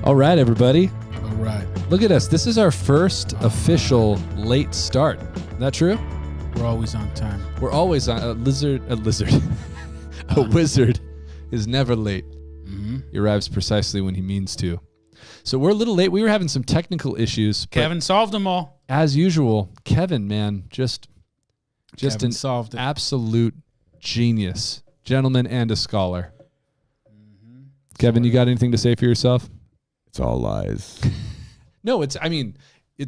All right, everybody. All right. Look at us. This is our first official late start. Is that true? We're always on time. We're always on. A wizard is never late. Mm-hmm. He arrives precisely when he means to. So we're a little late. We were having some technical issues. Kevin solved them all. As usual, Kevin, man, just Kevin an solved it. absolute genius. Gentleman and a scholar. Mm-hmm. Kevin, you got anything to say for yourself? It's all lies. No, it's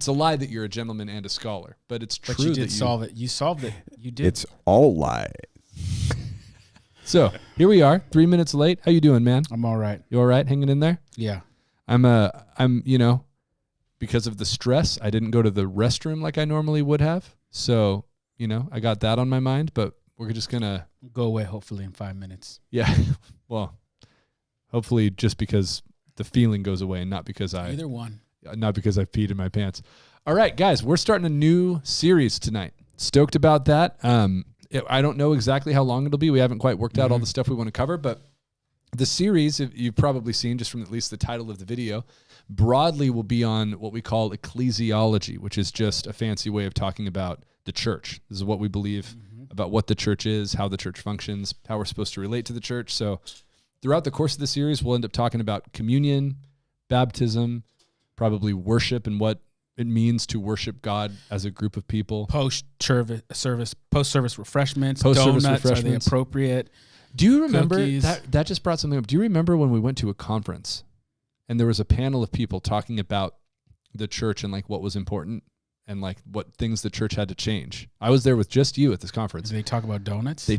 a lie that you're a gentleman and a scholar, but it's true But you that did solve it. You solved it. You did. It's all lies. So here we are, 3 minutes late. How you doing, man? I'm all right. You all right? Hanging in there? Yeah. I'm because of the stress, I didn't go to the restroom like I normally would have. So, I got that on my mind, but we're just gonna Go away hopefully in 5 minutes. yeah. Well, hopefully just because the feeling goes away and not because Either one. I've peed in my pants. All right, guys, we're starting a new series tonight. Stoked about that. I don't know exactly how long it'll be. We haven't quite worked out all the stuff we want to cover, but the series, you've probably seen just from at least the title of the video, broadly will be on what we call ecclesiology, which is just a fancy way of talking about the church. This is what we believe about what the church is, how the church functions, how we're supposed to relate to the church. So throughout the course of the series, we'll end up talking about communion, baptism, probably worship and what it means to worship God as a group of people. Post-service refreshments. Post-service Donuts, refreshments. are they appropriate? Do you remember Cookies. that just brought something up? Do you remember when we went to a conference and there was a panel of people talking about the church and like what was important and like what things the church had to change? I was there with just you at this conference. Did they talk about donuts? The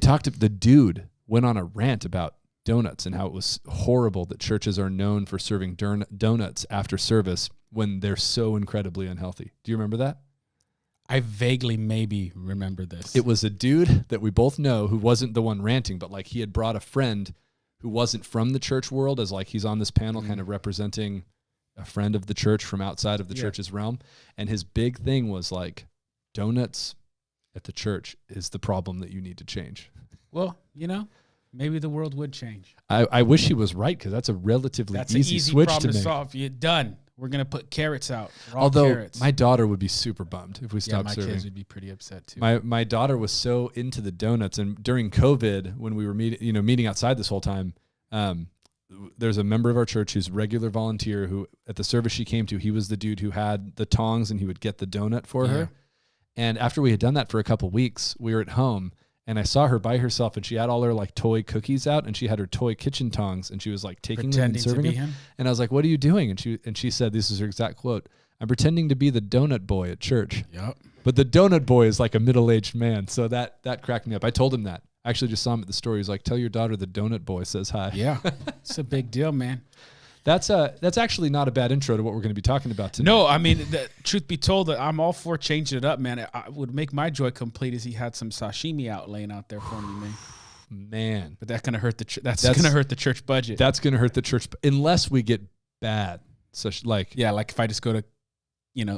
dude went on a rant about donuts and how it was horrible that churches are known for serving donuts after service when they're so incredibly unhealthy. Do you remember that? I vaguely maybe remember this. It was a dude that we both know who wasn't the one ranting, but like he had brought a friend who wasn't from the church world as like he's on this panel kind of representing a friend of the church from outside of the church's realm. And his big thing was like, donuts at the church is the problem that you need to change. Well, maybe the world would change. I wish he was right because that's a relatively That's an easy switch problem to to make. solve. You're done. We're going to put carrots out. Although carrots. my daughter would be super bummed if we stopped my serving. kids would be pretty upset too. My daughter was so into the donuts, and during COVID, when we were meeting outside this whole time, there's a member of our church who's a regular volunteer who at the service she came to, he was the dude who had the tongs and he would get the donut for her. And after we had done that for a couple weeks, we were at home and I saw her by herself and she had all her like toy cookies out and she had her toy kitchen tongs and she was like taking them and Pretending to serving be them. him? And I was like, "What are you doing?" And she said, this is her exact quote, "I'm pretending to be the donut boy at church." Yep. But the donut boy is like a middle-aged man. So that cracked me up. I told him that. I actually just saw him at the store. He's like, "Tell your daughter the donut boy says hi." Yeah. It's a big deal, man. That's actually not a bad intro to what we're going to be talking about today. No, I mean, truth be told, I'm all for changing it up, man. I would make my joy complete as he had some sashimi laying out there for me, man. Man. But that's going to hurt that's going to hurt the church budget. That's going to hurt the church unless we get bad. Such like if I just go to,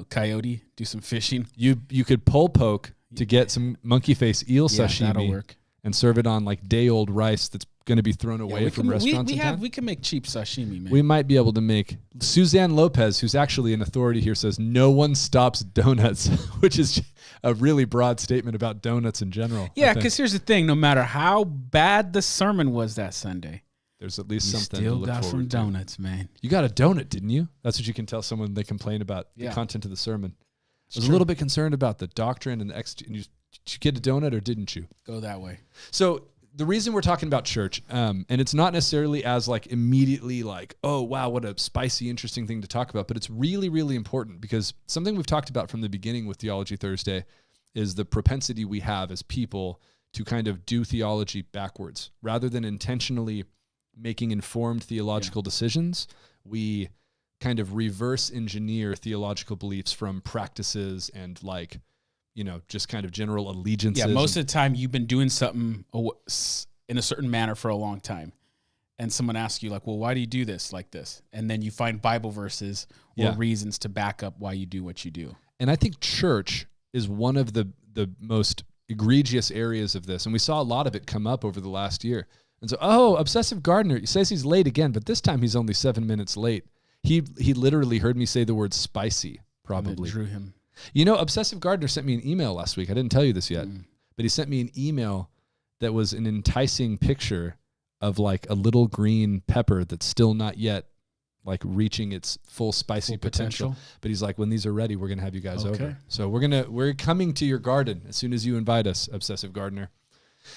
Coyote, do some fishing. you could pull poke to get some monkey face eel Yeah, that'll sashimi work. and serve it on like day-old rice that's going to be thrown away from restaurants in town. We can make cheap sashimi, man. We might be able to make. Suzanne Lopez, who's actually an authority here, says no one stops donuts, which is a really broad statement about donuts in general. Yeah, because here's the thing: no matter how bad the sermon was that Sunday, there's at least you something still to look got some forward to. donuts, man. You got a donut, didn't you? That's what you can tell someone they complain about the content of the sermon. I was a little bit concerned about the doctrine and the did you get a donut or didn't you? Go that way. So the reason we're talking about church, and it's not necessarily as like immediately like, oh, wow, what a spicy, interesting thing to talk about, but it's really, really important because something we've talked about from the beginning with Theology Thursday is the propensity we have as people to kind of do theology backwards. Rather than intentionally making informed theological decisions, we kind of reverse engineer theological beliefs from practices and like, just kind of general allegiances. Yeah, most of the time you've been doing something in a certain manner for a long time. And someone asks you like, well, why do you do this like this? And then you find Bible verses or reasons to back up why you do what you do. And I think church is one of the most egregious areas of this. And we saw a lot of it come up over the last year. And so, Obsessive Gardener says he's late again, but this time he's only 7 minutes late. He literally heard me say the word spicy, And it probably. drew him. You know, Obsessive Gardener sent me an email last week. I didn't tell you this yet, but he sent me an email that was an enticing picture of like a little green pepper that's still not yet like reaching its full spicy potential. But he's like, when these are ready, we're going to have you guys over. So we're coming to your garden as soon as you invite us, Obsessive Gardener.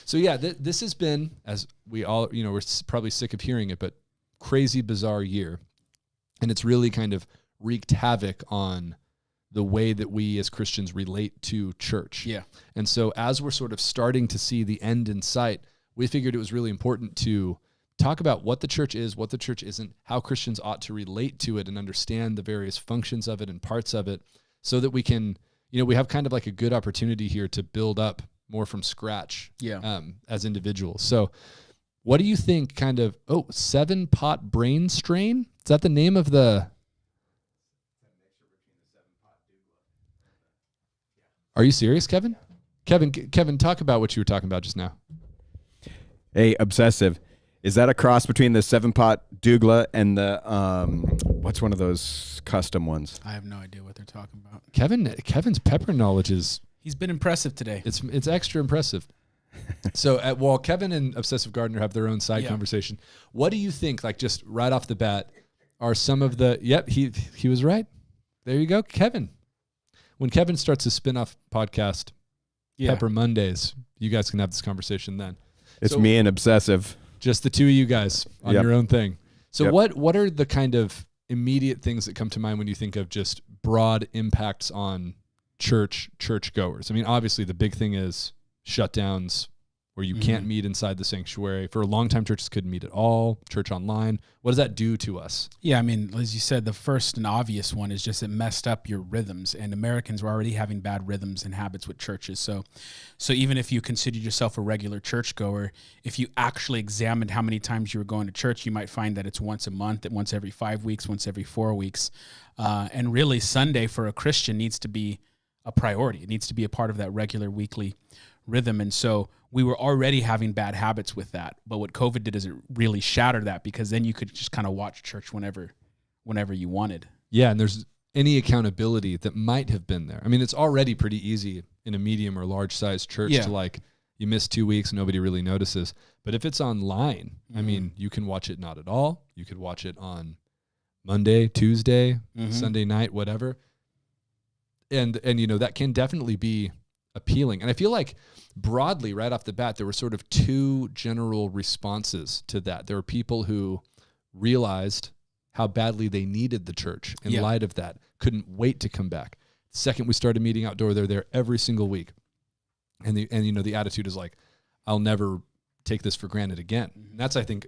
So yeah, this has been, as we all, we're probably sick of hearing it, but crazy, bizarre year. And it's really kind of wreaked havoc on the way that we as Christians relate to church. Yeah. And so as we're sort of starting to see the end in sight, we figured it was really important to talk about what the church is, what the church isn't, how Christians ought to relate to it and understand the various functions of it and parts of it so that we can, we have kind of like a good opportunity here to build up more from scratch as individuals. So what do you think kind of, 7-pot brain strain? Is that the name of the... Are you serious, Kevin? Kevin, talk about what you were talking about just now. Hey, Obsessive. Is that a cross between the 7-pot douglas and the, what's one of those custom ones? I have no idea what they're talking about. Kevin's pepper knowledge is... He's been impressive today. It's extra impressive. So while Kevin and Obsessive Gardener have their own side conversation, what do you think, like just right off the bat, are some of the... Yep, he was right. There you go, Kevin. When Kevin starts his spin-off podcast, Pepper Mondays, you guys can have this conversation then. It's me and Obsessive. Just the two of you guys on your own thing. So what are the kind of immediate things that come to mind when you think of just broad impacts on churchgoers? I mean, obviously the big thing is shutdowns where you can't meet inside the sanctuary. For a long time, churches couldn't meet at all, church online. What does that do to us? Yeah, I mean, as you said, the first and obvious one is just it messed up your rhythms, and Americans were already having bad rhythms and habits with churches. So even if you considered yourself a regular churchgoer, if you actually examined how many times you were going to church, you might find that it's once a month, once every 5 weeks, once every 4 weeks. And really, Sunday for a Christian needs to be a priority. It needs to be a part of that regular weekly rhythm. And so we were already having bad habits with that. But what COVID did is it really shattered that, because then you could just kind of watch church whenever you wanted. Yeah, and there's any accountability that might have been there. I mean, it's already pretty easy in a medium or large size church to like, you miss 2 weeks, nobody really notices. But if it's online, I mean, you can watch it not at all. You could watch it on Monday, Tuesday, Sunday night, whatever. And that can definitely be appealing. And I feel like broadly right off the bat, there were sort of two general responses to that. There were people who realized how badly they needed the church in light of that, couldn't wait to come back. The second we started meeting outdoor, they're there every single week. And the attitude is like, I'll never take this for granted again. And that's, I think,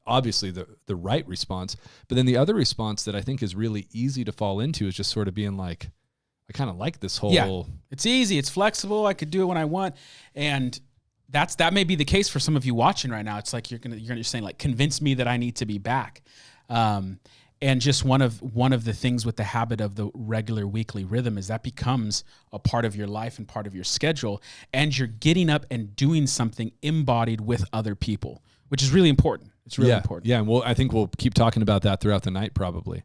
obviously the right response. But then the other response that I think is really easy to fall into is just sort of being like, I kind of like this whole... Yeah, it's easy. It's flexible. I could do it when I want. And that may be the case for some of you watching right now. It's like you're saying, like, convince me that I need to be back. And just one of the things with the habit of the regular weekly rhythm is that becomes a part of your life and part of your schedule. And you're getting up and doing something embodied with other people, which is really important. It's really important. Yeah, and I think we'll keep talking about that throughout the night probably.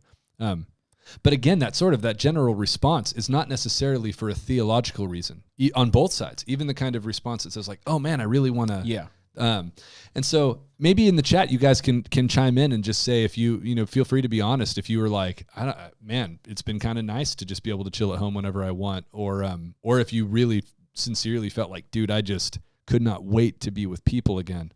But again, that general response is not necessarily for a theological reason on both sides. Even the kind of response that says like, oh man, I really want to. Yeah. And so maybe in the chat, you guys can chime in and just say, if you feel free to be honest. If you were like, it's been kind of nice to just be able to chill at home whenever I want. Or if you really sincerely felt like, dude, I just could not wait to be with people again.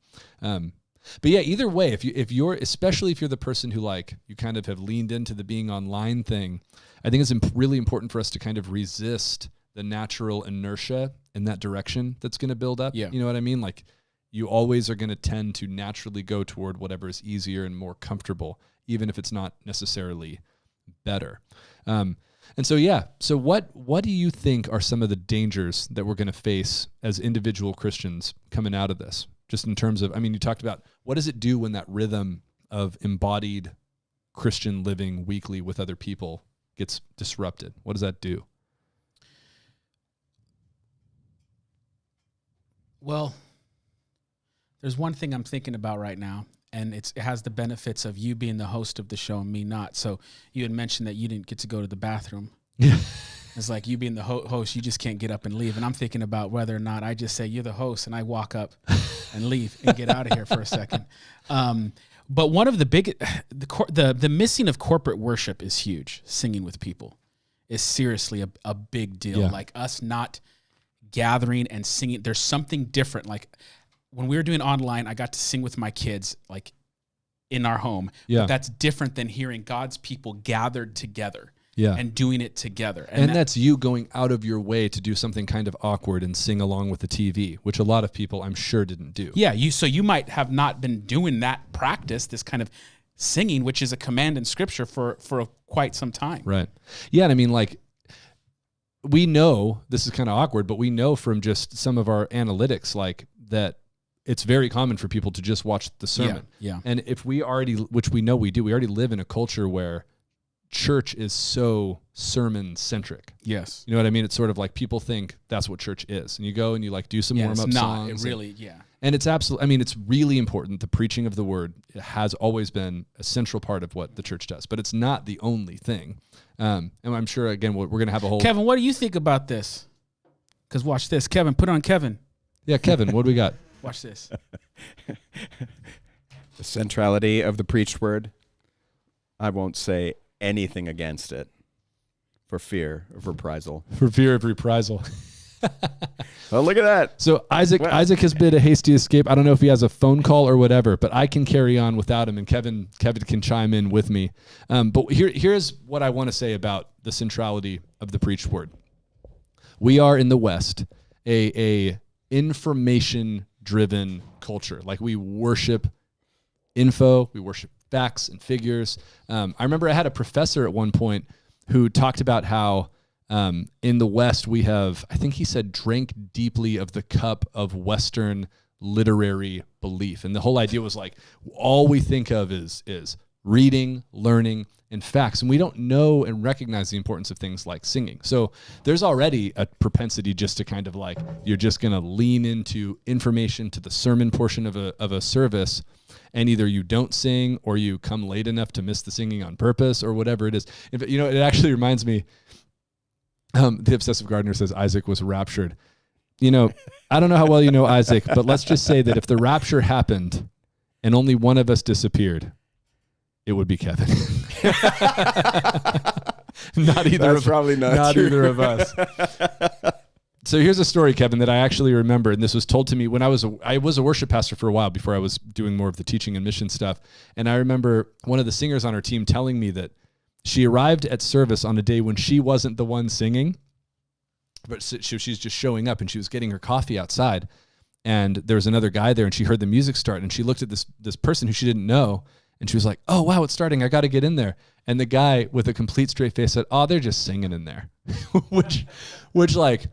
But yeah, either way, especially if you're the person who like, you kind of have leaned into the being online thing, I think it's really important for us to kind of resist the natural inertia in that direction that's going to build up. Yeah. You know what I mean? Like you always are going to tend to naturally go toward whatever is easier and more comfortable, even if it's not necessarily better. And so what do you think are some of the dangers that we're going to face as individual Christians coming out of this? Just in terms of, you talked about what does it do when that rhythm of embodied Christian living weekly with other people gets disrupted? What does that do? Well, there's one thing I'm thinking about right now, and it has the benefits of you being the host of the show and me not. So you had mentioned that you didn't get to go to the bathroom. Yeah. It's like you being the host, you just can't get up and leave. And I'm thinking about whether or not I just say you're the host and I walk up and leave and get out of here for a second. But one of the big, the missing of corporate worship is huge. Singing with people is seriously a big deal. Yeah. Like us not gathering and singing. There's something different. Like when we were doing online, I got to sing with my kids, like in our home. Yeah. But that's different than hearing God's people gathered together. Yeah. And doing it together. And that's you going out of your way to do something kind of awkward and sing along with the TV, which a lot of people I'm sure didn't do. Yeah, so you might have not been doing that practice, this kind of singing, which is a command in Scripture for quite some time. Right. Yeah, and I mean, like, we know, this is kind of awkward, but we know from just some of our analytics, like, that it's very common for people to just watch the sermon. Yeah. And if we already, which we know we do, we already live in a culture where church is so sermon centric. Yes. You know what I mean? It's sort of like people think that's what church is. And you go and you like do some warm up songs. It really, yeah. And it's absolutely, I mean, it's really important. The preaching of the word has always been a central part of what the church does, but it's not the only thing. And I'm sure, again, we're going to have a whole... Kevin, what do you think about this? Because watch this. Kevin, put on Kevin. Yeah, Kevin, what do we got? Watch this. The centrality of the preached word. I won't say anything against it for fear of reprisal. For fear of reprisal. Oh, look at that. So Isaac has been a hasty escape. I don't know if he has a phone call or whatever, but I can carry on without him, and Kevin can chime in with me. But here's what I want to say about the centrality of the preached word. We are in the West a information-driven culture. Like, we worship info, we worship facts and figures. I remember I had a professor at one point who talked about how in the West we have, I think he said, drank deeply of the cup of Western literary belief. And the whole idea was like, all we think of is reading, learning, and facts. And we don't know and recognize the importance of things like singing. So there's already a propensity just to kind of like, you're just going to lean into information to the sermon portion of a service. And either you don't sing or you come late enough to miss the singing on purpose or whatever it is. It actually reminds me, the Obsessive Gardener says Isaac was raptured. I don't know how well you know Isaac, but let's just say that if the rapture happened and only one of us disappeared, it would be Kevin. Not either. That's probably not true. Either of us. So here's a story, Kevin, that I actually remember, and this was told to me when I was a worship pastor for a while before I was doing more of the teaching and mission stuff. And I remember one of the singers on our team telling me that she arrived at service on a day when she wasn't the one singing, but she's just showing up, and she was getting her coffee outside, and there was another guy there, and she heard the music start, and she looked at this person who she didn't know, and she was like, "Oh, wow, it's starting. I got to get in there." And the guy with a complete straight face said, "Oh, they're just singing in there," which like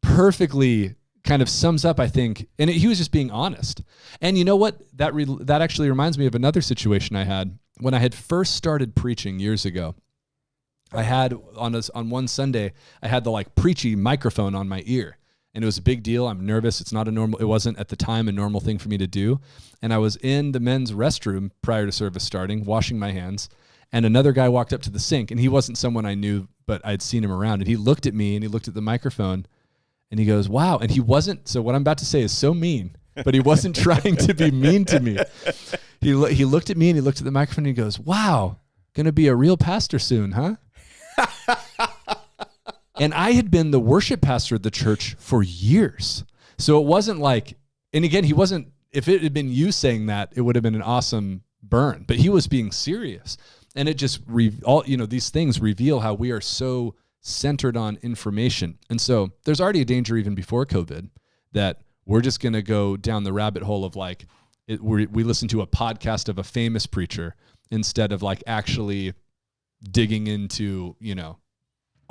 perfectly kind of sums up, I think, and he was just being honest. And you know what? That actually reminds me of another situation I had when I had first started preaching years ago. I had on one Sunday, I had the like preachy microphone on my ear. And it was a big deal. I'm nervous. It wasn't at the time a normal thing for me to do. And I was in the men's restroom prior to service starting, washing my hands. And another guy walked up to the sink, and he wasn't someone I knew, but I'd seen him around. And he looked at me, and he looked at the microphone, and he goes, "Wow." And he wasn't, so what I'm about to say is so mean, but he wasn't trying to be mean to me. He looked at me, and he looked at the microphone, and he goes, "Wow, gonna be a real pastor soon, huh?" And I had been the worship pastor of the church for years. So it wasn't like, and again, if it had been you saying that, it would have been an awesome burn, but he was being serious. And it just, these things reveal how we are so centered on information. And so there's already a danger even before COVID that we're just going to go down the rabbit hole of like, we listen to a podcast of a famous preacher instead of like actually digging into,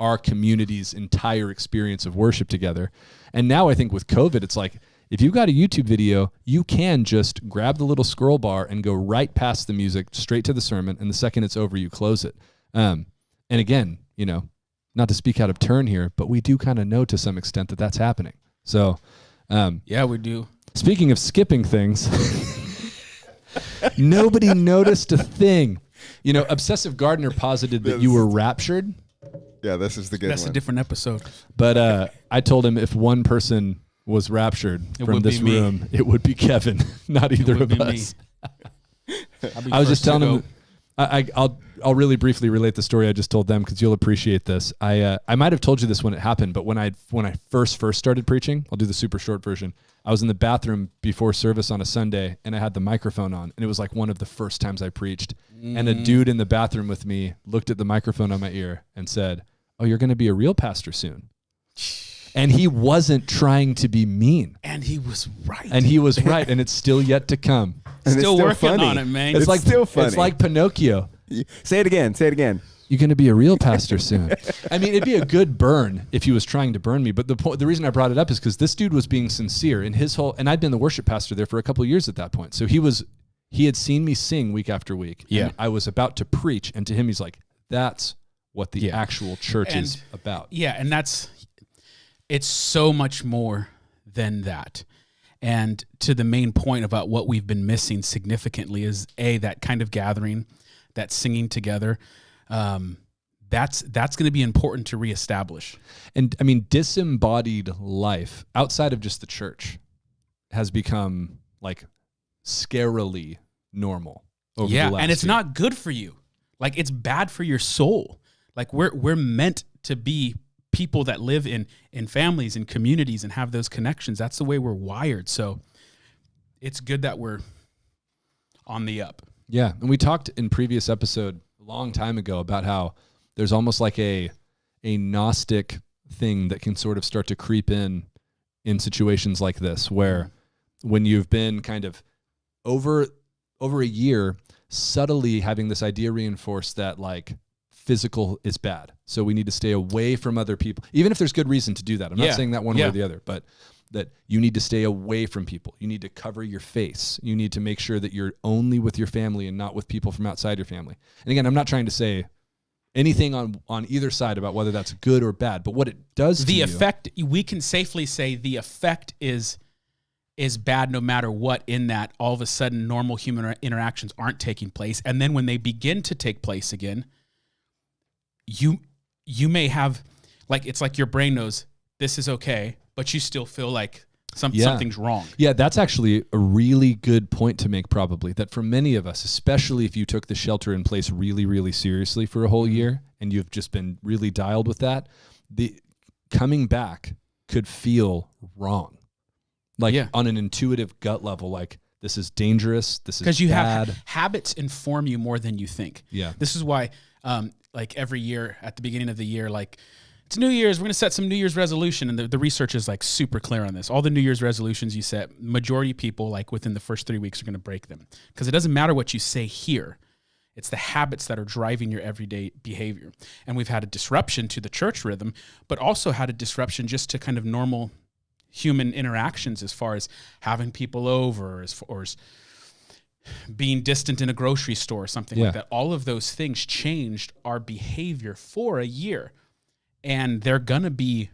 our community's entire experience of worship together. And now I think with COVID, it's like, if you've got a YouTube video, you can just grab the little scroll bar and go right past the music, straight to the sermon, and the second it's over, you close it. And again, not to speak out of turn here, but we do kind of know to some extent that that's happening. So, yeah, we do. Speaking of skipping things, Nobody noticed a thing. You know, Obsessive Gardener posited that you were raptured. Yeah, this is the good That's one. a different episode. But I told him if one person was raptured from this room, it would be Kevin, not either of us. I was just telling him, I'll really briefly relate the story I just told them because you'll appreciate this. I might have told you this when it happened, but when I first started preaching, I'll do the super short version. I was in the bathroom before service on a Sunday, and I had the microphone on, and it was like one of the first times I preached. And a dude in the bathroom with me looked at the microphone on my ear and said, "Oh, you're going to be a real pastor soon." And he wasn't trying to be mean. And he was right. And it's still yet to come. And still it's working funny. on it, man. It's like still funny. It's like Pinocchio. Say it again. You're going to be a real pastor soon. I mean, it'd be a good burn if he was trying to burn me. But the reason I brought it up is because this dude was being sincere in his whole, and I'd been the worship pastor there for a couple of years at that point. So he had seen me sing week after week. Yeah. And I was about to preach. And to him, he's like, that's what the actual church is about. Yeah. And it's so much more than that. And to the main point about what we've been missing significantly is that kind of gathering, that singing together. That's going to be important to reestablish. And I mean, disembodied life outside of just the church has become like scarily normal. Over the last and it's year. not good for you. Like it's bad for your soul. Like we're meant to be people that live in families and communities and have those connections. That's the way we're wired. So it's good that we're on the up. Yeah. And we talked in previous episode a long time ago about how there's almost like a Gnostic thing that can sort of start to creep in situations like this, where when you've been kind of over a year subtly having this idea reinforced that like physical is bad. So we need to stay away from other people, even if there's good reason to do that. I'm not saying that one way or the other, but that you need to stay away from people. You need to cover your face. You need to make sure that you're only with your family and not with people from outside your family. And again, I'm not trying to say anything on either side about whether that's good or bad, but what it does to effect, we can safely say the effect is bad no matter what, in that all of a sudden normal human interactions aren't taking place. And then when they begin to take place again, you may have, like, it's like your brain knows this is okay, but you still feel like something's wrong. Yeah, that's actually a really good point to make, probably, that for many of us, especially if you took the shelter in place really, really seriously for a whole year and you've just been really dialed with that, the coming back could feel wrong. Like on an intuitive gut level, like this is dangerous, this is bad. Because you have habits inform you more than you think. Yeah. This is why, like every year at the beginning of the year, like it's New Year's, we're going to set some New Year's resolution. And the research is like super clear on this. All the New Year's resolutions you set, majority of people like within the first 3 weeks are going to break them. Because it doesn't matter what you say here. It's the habits that are driving your everyday behavior. And we've had a disruption to the church rhythm, but also had a disruption just to kind of normal human interactions, as far as having people over, as far as being distant in a grocery store, something like that. All of those things changed our behavior for a year. And they're going to be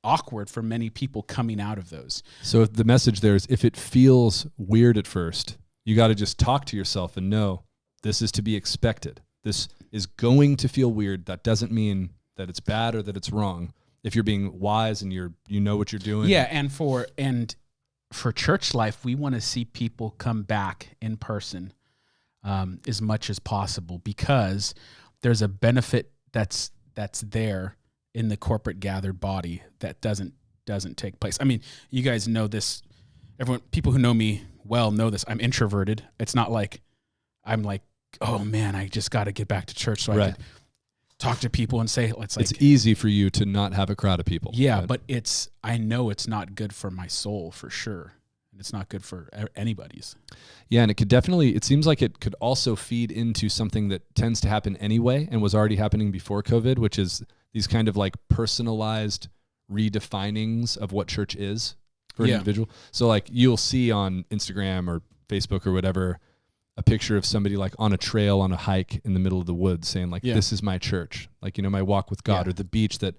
awkward for many people coming out of those. So the message there is, if it feels weird at first, you got to just talk to yourself and know this is to be expected. This is going to feel weird. That doesn't mean that it's bad or that it's wrong. If you're being wise and you know what you're doing. Yeah, and for church life, we want to see people come back in person as much as possible, because there's a benefit that's there in the corporate gathered body that doesn't take place. I mean, you guys know this. People who know me well know this. I'm introverted. It's not like I'm like, oh man, I just got to get back to church so I can talk to people and say, it's easy for you to not have a crowd of people. Yeah, but I know it's not good for my soul for sure. And it's not good for anybody's. Yeah, and it seems like it could also feed into something that tends to happen anyway and was already happening before COVID, which is these kind of like personalized redefinings of what church is for an individual. So like you'll see on Instagram or Facebook or whatever, a picture of somebody like on a trail on a hike in the middle of the woods saying like, this is my church, like, my walk with God, or the beach that,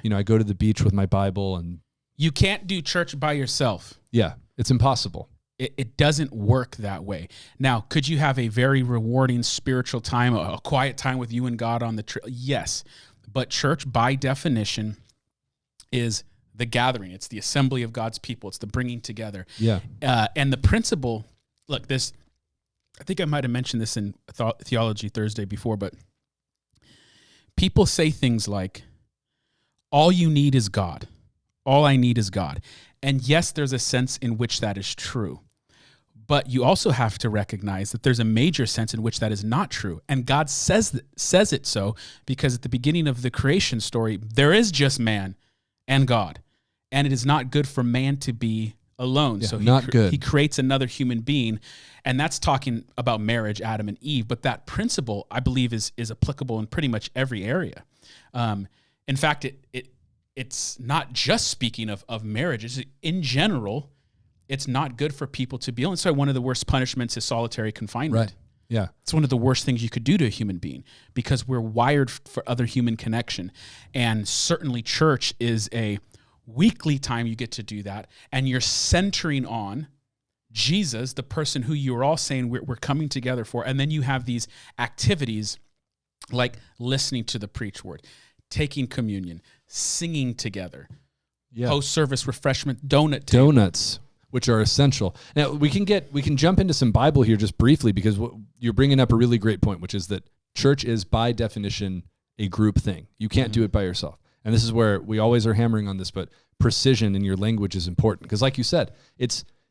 I go to the beach with my Bible. And you can't do church by yourself. Yeah, it's impossible. It doesn't work that way. Now, could you have a very rewarding spiritual time, a quiet time with you and God on the trail? Yes. But church, by definition, is the gathering. It's the assembly of God's people. It's the bringing together. Yeah. And the principle, look, this, I think I might have mentioned this in Theology Thursday before, but people say things like, all you need is God. All I need is God. And yes, there's a sense in which that is true. But you also have to recognize that there's a major sense in which that is not true. And God says it so because at the beginning of the creation story, there is just man and God. And it is not good for man to be alone. Yeah, so he creates another human being. And that's talking about marriage, Adam and Eve. But that principle, I believe, is applicable in pretty much every area. In fact, it's not just speaking of marriage. It's in general, it's not good for people to be alone. So one of the worst punishments is solitary confinement. Right. Yeah. It's one of the worst things you could do to a human being because we're wired for other human connection. And certainly church is a weekly time you get to do that. And you're centering on Jesus, the person who you're all saying we're coming together for. And then you have these activities like listening to the preach word, taking communion, singing together, post-service refreshment, donuts, which are essential. Now we can jump into some Bible here just briefly because you're bringing up a really great point, which is that church is by definition a group thing. You can't do it by yourself. And this is where we always are hammering on this, but precision in your language is important because like you said,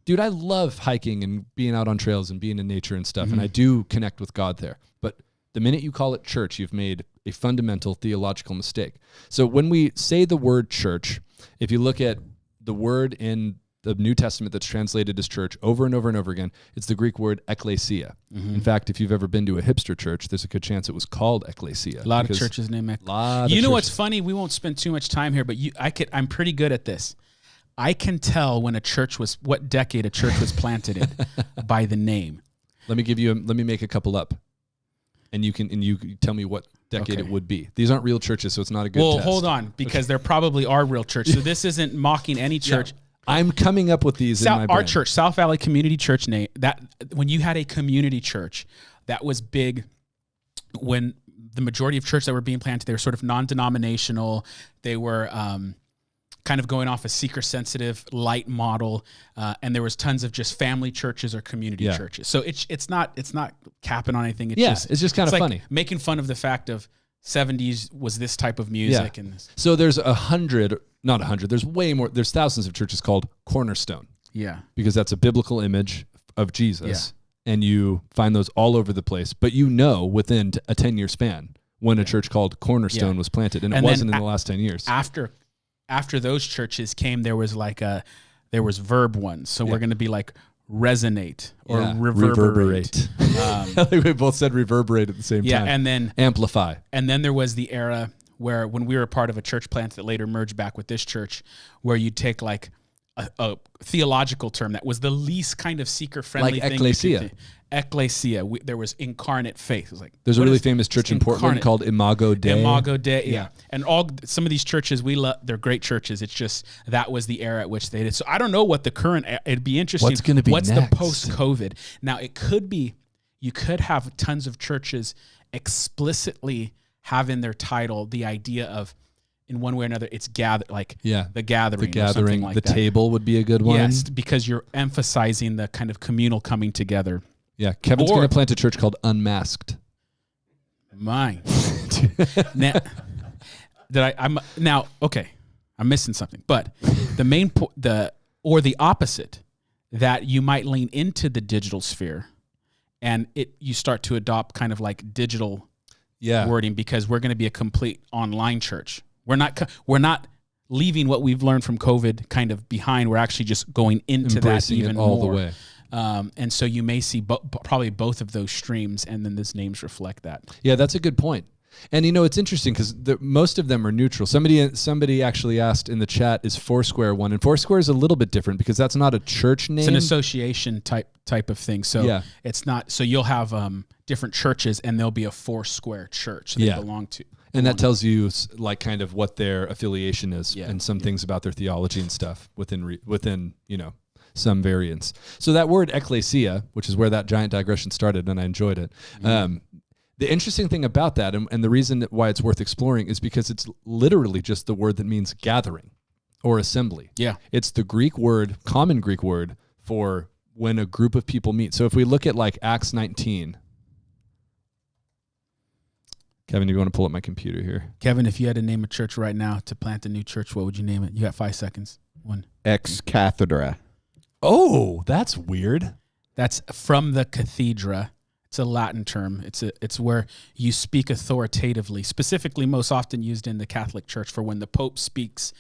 dude, I love hiking and being out on trails and being in nature and stuff. And I do connect with God there. But the minute you call it church, you've made a fundamental theological mistake. So when we say the word church, if you look at the word in the New Testament that's translated as church over and over and over again, it's the Greek word ekklesia. In fact, if you've ever been to a hipster church, there's a good chance it was called ekklesia. A lot of churches named ekklesia. You know what's funny? We won't spend too much time here, but I'm pretty good at this. I can tell when what decade a church was planted in by the name. Let me make a couple up. And you tell me what decade it would be. These aren't real churches, so it's not a good test. Well, hold on, because there probably are real churches. So this isn't mocking any church. Yeah. I'm coming up with these in my brain. Our church, South Valley Community Church, name that when you had a community church, that was big. When the majority of churches that were being planted, they were sort of non-denominational. They were kind of going off a seeker-sensitive light model, and there was tons of just family churches or community churches. So it's not capping on anything. It's just kind of like funny, making fun of the fact of 70s was this type of music and this. So there's 100, not 100. There's way more. There's thousands of churches called Cornerstone. Yeah, because that's a biblical image of Jesus, and you find those all over the place. But within a 10-year span when a church called Cornerstone was planted, and it wasn't in the last 10 years. After those churches came, there was verb ones. So we're going to be like resonate or reverberate. I think we both said reverberate at the same time. Yeah, and then amplify. And then there was the era where when we were part of a church plant that later merged back with this church, where you'd take like a theological term that was the least kind of seeker-friendly like thing. ecclesia. Ecclesia. There was incarnate faith. It was like there's a really famous church in Portland called Imago Dei. Imago Dei, yeah. And some of these churches we love, they're great churches. It's just that was the era at which they did. So I don't know what the current. It'd be interesting. What's going to be What's next? The post-COVID? Now it could be. You could have tons of churches explicitly have in their title the idea of, in one way or another, it's the gathering. The gathering, like the that. Table would be a good one. Yes, because you're emphasizing the kind of communal coming together. Yeah, Kevin's going to plant a church called Unmasked. Mine. I'm missing something. But the opposite, that you might lean into the digital sphere, and you start to adopt kind of like digital wording, because we're going to be a complete online church. We're not leaving what we've learned from COVID kind of behind. We're actually just going into embracing that even it all more. The way. And so you may see probably both of those streams, and then these names reflect that. Yeah, that's a good point. And it's interesting because most of them are neutral. Somebody actually asked in the chat, is Foursquare one? And Foursquare is a little bit different because that's not a church name. It's an association type of thing. So it's not. So you'll have different churches, and there'll be a Foursquare church they belong to. And that tells you like kind of what their affiliation is and some things about their theology and stuff within some variants. So that word ecclesia, which is where that giant digression started, and I enjoyed it. The interesting thing about that, and the reason why it's worth exploring, is because it's literally just the word that means gathering or assembly. Yeah. It's the common Greek word for when a group of people meet. So if we look at like Acts 19, Kevin, you want to pull up my computer here? Kevin, if you had to name a church right now to plant a new church, what would you name it? You got 5 seconds. 1. Ex cathedra. Oh, that's weird. That's from the cathedra. It's a Latin term. It's where you speak authoritatively, specifically most often used in the Catholic Church for when the Pope speaks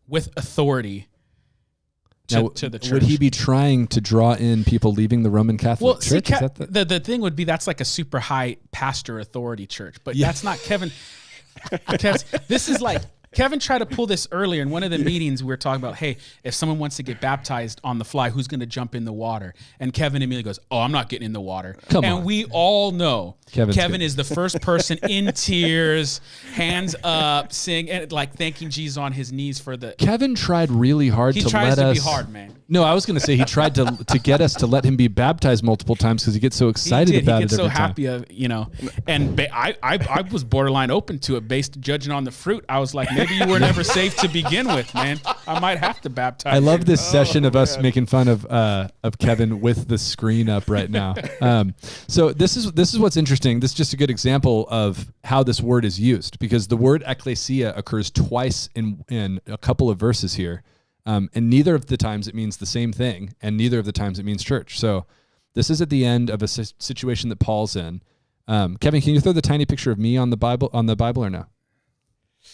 with authority to the church. Would he be trying to draw in people leaving the Roman Catholic Church? The thing would be that's like a super high pastor authority church, but that's not Kevin. Because this is like Kevin tried to pull this earlier in one of the meetings. We were talking about, hey, if someone wants to get baptized on the fly, who's going to jump in the water? And Kevin immediately goes, "Oh, I'm not getting in the water." Come on. We all know Kevin is the first person in tears, hands up, and like thanking Jesus on his knees for the. Kevin tried really hard to let us. He tries to be hard, man. No, I was going to say he tried to get us to let him be baptized multiple times because he gets so excited about it. He gets so every time. happy, and I was borderline open to it based judging on the fruit. I was like, maybe you were never saved to begin with, man. I might have to baptize. I love this session of us making fun of Kevin with the screen up right now. So this is what's interesting. This is just a good example of how this word is used, because the word ecclesia occurs twice in a couple of verses here. And neither of the times it means the same thing, and neither of the times it means church. So this is at the end of a situation that Paul's in. Kevin, can you throw the tiny picture of me on the Bible or no?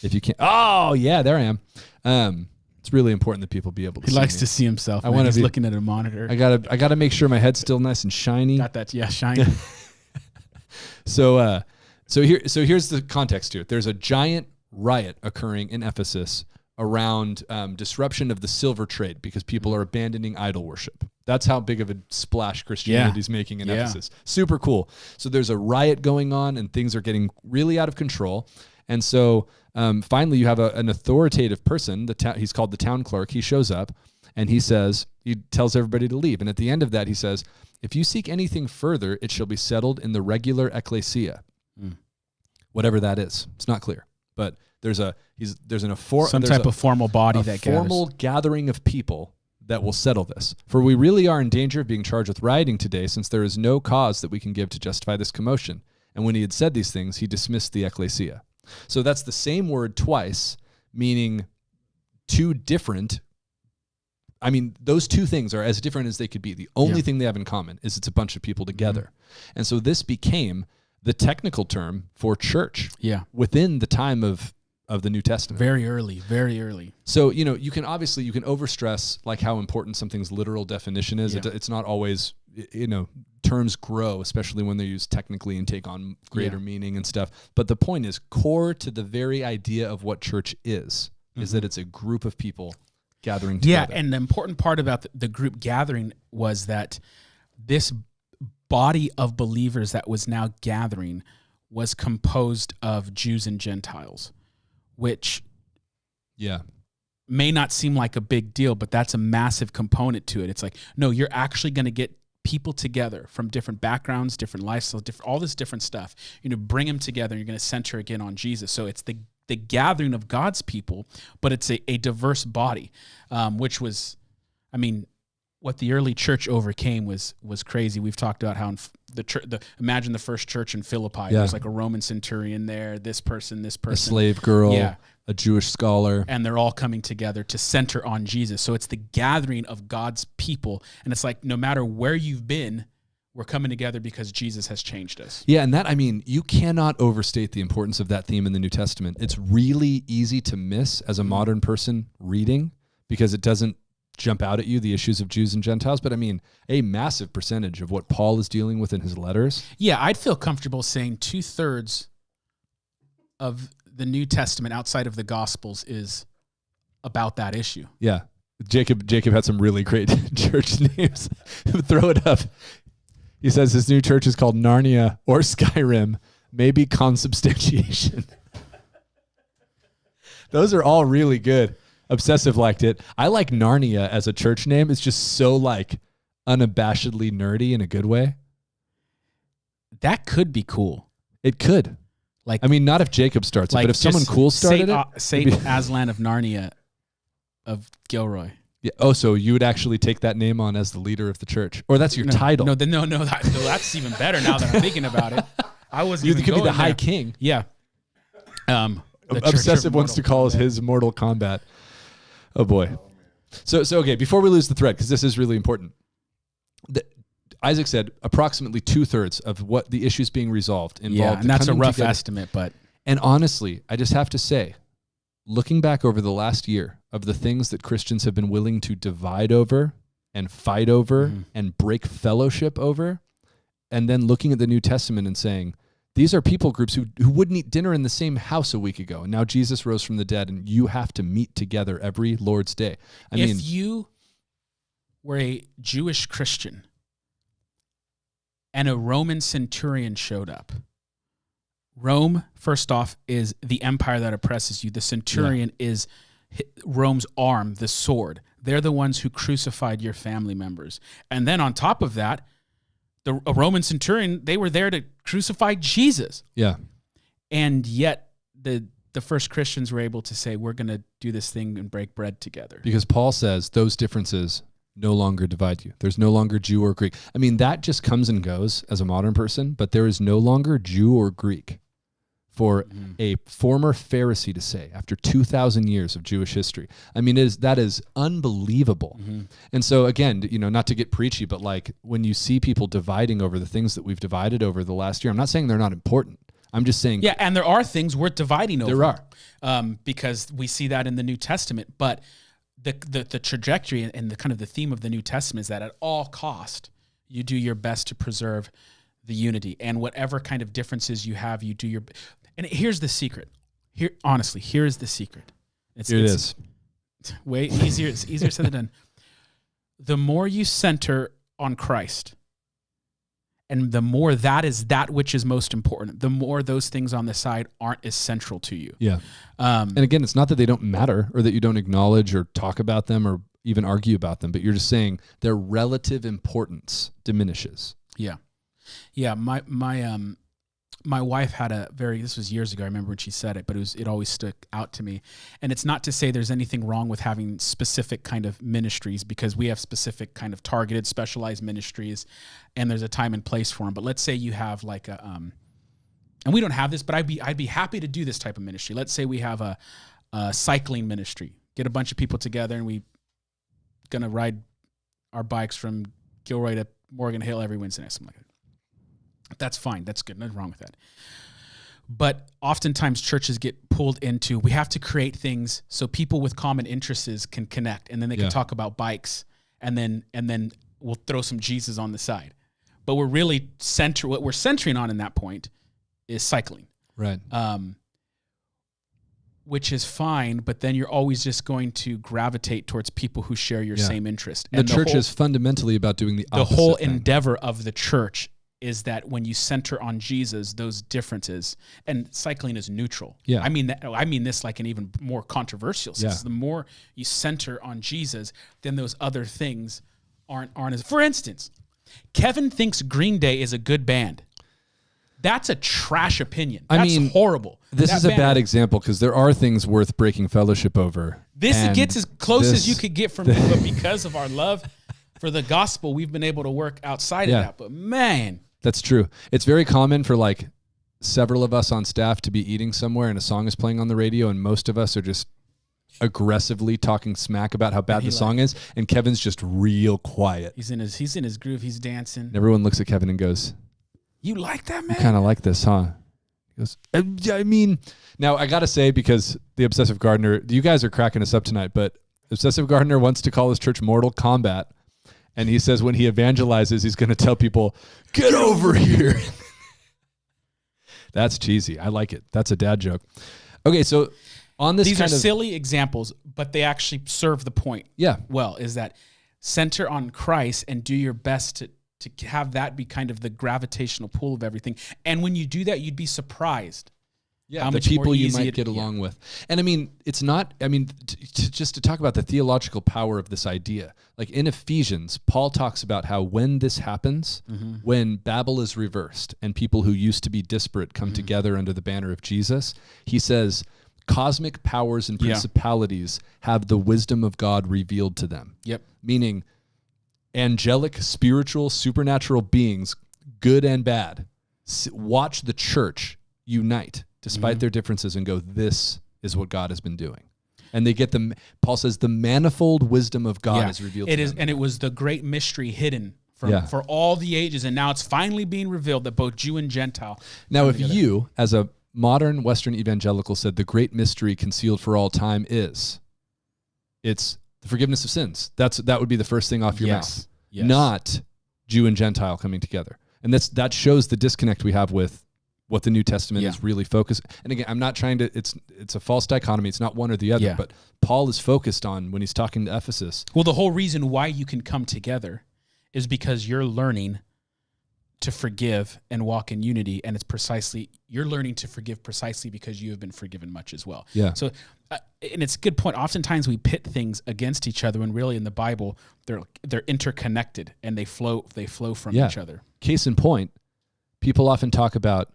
If you can. Oh, yeah, there I am. It's really important that people be able to see He likes me. to see himself. He's looking at a monitor. I gotta make sure my head's still nice and shiny. Got that, yeah, shiny. So here's the context to it. There's a giant riot occurring in Ephesus around disruption of the silver trade because people are abandoning idol worship. That's how big of a splash Christianity's making in Ephesus. Super cool. So there's a riot going on and things are getting really out of control. And so finally you have an authoritative person, he's called the town clerk. He shows up and he tells everybody to leave. And at the end of that, he says, "If you seek anything further, it shall be settled in the regular ecclesia." Whatever that is. It's not clear. But there's some type of formal body that gathers. Formal gathering of people that will settle this. For we really are in danger of being charged with rioting today, since there is no cause that we can give to justify this commotion. And when he had said these things, he dismissed the ecclesia. So that's the same word twice, meaning two different. I mean, those two things are as different as they could be. The only thing they have in common is it's a bunch of people together. And so this became the technical term for church within the time of the New Testament. Very early. So, you can overstress like how important something's literal definition is. Yeah. It's not always, terms grow, especially when they're used technically and take on greater meaning and stuff. But the point is, core to the very idea of what church is that it's a group of people gathering together. Yeah, and the important part about the group gathering was that this body of believers that was now gathering was composed of Jews and Gentiles, which may not seem like a big deal, but that's a massive component to it. It's like, no, you're actually going to get people together from different backgrounds, different lifestyles, all this different stuff. Bring them together, and you're going to center again on Jesus. So it's the gathering of God's people, but it's a diverse body, which was, what the early church overcame was crazy. We've talked about how imagine the first church in Philippi. There's like a Roman centurion there, this person, a slave girl, a Jewish scholar, and they're all coming together to center on Jesus. So it's the gathering of God's people, and it's like no matter where you've been, we're coming together because Jesus has changed us. Yeah, and you cannot overstate the importance of that theme in the New Testament. It's really easy to miss as a modern person reading because it doesn't jump out at you, the issues of Jews and Gentiles, but a massive percentage of what Paul is dealing with in his letters. Yeah, I'd feel comfortable saying 2/3 of the New Testament outside of the Gospels is about that issue. Yeah. Jacob had some really great church names. Throw it up. He says his new church is called Narnia or Skyrim, maybe consubstantiation. Those are all really good. Obsessive liked it. I like Narnia as a church name. It's just so like unabashedly nerdy in a good way. That could be cool. It could. Like, I mean, not if Jacob starts it, but if someone cool started Saint Aslan of Narnia of Gilroy. Yeah. Oh, so you would actually take that name on as the leader of the church, or that's your title? No, that's even better now that I'm thinking about it. I wasn't. You even could be the going High there. King. Yeah. Obsessive wants to call his Mortal Kombat. Oh boy. So okay. Before we lose the thread, because this is really important. Isaac said approximately 2/3 of what the issues being resolved involved. Yeah, and that's a rough estimate, but. And honestly, I just have to say, looking back over the last year of the things that Christians have been willing to divide over and fight over and break fellowship over, and then looking at the New Testament and saying, these are people groups who wouldn't eat dinner in the same house a week ago. And now Jesus rose from the dead, and you have to meet together every Lord's Day. If you were a Jewish Christian and a Roman centurion showed up, Rome, first off, is the empire that oppresses you. The centurion is Rome's arm, the sword. They're the ones who crucified your family members. And then on top of that, a Roman centurion, they were there to crucify Jesus. Yeah. And yet the first Christians were able to say, we're going to do this thing and break bread together. Because Paul says those differences no longer divide you. There's no longer Jew or Greek. I mean, that just comes and goes as a modern person, but there is no longer Jew or Greek for a former Pharisee to say after 2,000 years of Jewish history. I mean, that is unbelievable. And so again, not to get preachy, but like when you see people dividing over the things that we've divided over the last year, I'm not saying they're not important. I'm just saying. Yeah, and there are things worth dividing over. There are. Because we see that in the New Testament. But the trajectory and the kind of the theme of the New Testament is that at all cost, you do your best to preserve the unity. And whatever kind of differences you have, you do your... And here's the secret. Honestly, here's the secret. It is. Way easier. It's easier said than done. The more you center on Christ, and the more that is that which is most important, the more those things on the side aren't as central to you. Yeah. And again, it's not that they don't matter or that you don't acknowledge or talk about them or even argue about them, but you're just saying their relative importance diminishes. Yeah. Yeah. My wife had this was years ago, I remember when she said it, but it always stuck out to me. And it's not to say there's anything wrong with having specific kind of ministries, because we have specific kind of targeted, specialized ministries, and there's a time and place for them. But let's say you have like and we don't have this, but I'd be happy to do this type of ministry. Let's say we have a cycling ministry, get a bunch of people together and we going to ride our bikes from Gilroy to Morgan Hill every Wednesday night, something like that. That's fine. That's good. Nothing wrong with that. But oftentimes churches get pulled into, we have to create things so people with common interests can connect, and then they can talk about bikes, and then we'll throw some Jesus on the side. But we're really what we're centering on in that point is cycling. Right. Which is fine, but then you're always just going to gravitate towards people who share your same interest. And the church is fundamentally about doing the opposite. The whole thing. endeavor of the church is that when you center on Jesus, those differences, and cycling is neutral. Yeah. I mean this like an even more controversial sense. The more you center on Jesus, then those other things aren't as. For instance, Kevin thinks Green Day is a good band. That's a trash opinion. That's horrible. This is a bad example because there are things worth breaking fellowship over. This gets as close as you could get from me, but because of our love for the gospel, we've been able to work outside of that. But man. That's true. It's very common for like several of us on staff to be eating somewhere and a song is playing on the radio, and most of us are just aggressively talking smack about how bad the song is, and Kevin's just real quiet. He's in his groove. He's dancing. And everyone looks at Kevin and goes, "You like that, man? You kind of like this, huh?" He goes, "I mean," now I got to say, because the Obsessive Gardener, you guys are cracking us up tonight, but Obsessive Gardener wants to call his church Mortal Kombat. And he says when he evangelizes, he's going to tell people, "Get over here." That's cheesy. I like it. That's a dad joke. Okay, so on this These are silly examples, but they actually serve the point. Yeah. Well, is that center on Christ and do your best to have that be kind of the gravitational pull of everything. And when you do that, you'd be surprised Yeah, How the much more people you easy might get along with. And I mean, it's not, I mean, just to talk about the theological power of this idea, like in Ephesians, Paul talks about how when this happens, when Babel is reversed and people who used to be disparate come together under the banner of Jesus, he says, cosmic powers and principalities have the wisdom of God revealed to them. Yep. Meaning angelic, spiritual, supernatural beings, good and bad, watch the church unite despite their differences and go, this is what God has been doing. And they get Paul says, the manifold wisdom of God is revealed to them. And it was the great mystery hidden for all the ages. And now it's finally being revealed that both Jew and Gentile. Now, if you, as a modern Western evangelical, said the great mystery concealed for all time it's the forgiveness of sins. That would be the first thing off your mouth. Yes. Not Jew and Gentile coming together. And that shows the disconnect we have with what the New Testament is really focused. And again, I'm not trying to, it's a false dichotomy. It's not one or the other, but Paul is focused on when he's talking to Ephesus. Well, the whole reason why you can come together is because you're learning to forgive and walk in unity. And you're learning to forgive precisely because you have been forgiven much as well. Yeah. So, and it's a good point. Oftentimes we pit things against each other when really in the Bible, they're interconnected and they flow from each other. Case in point, people often talk about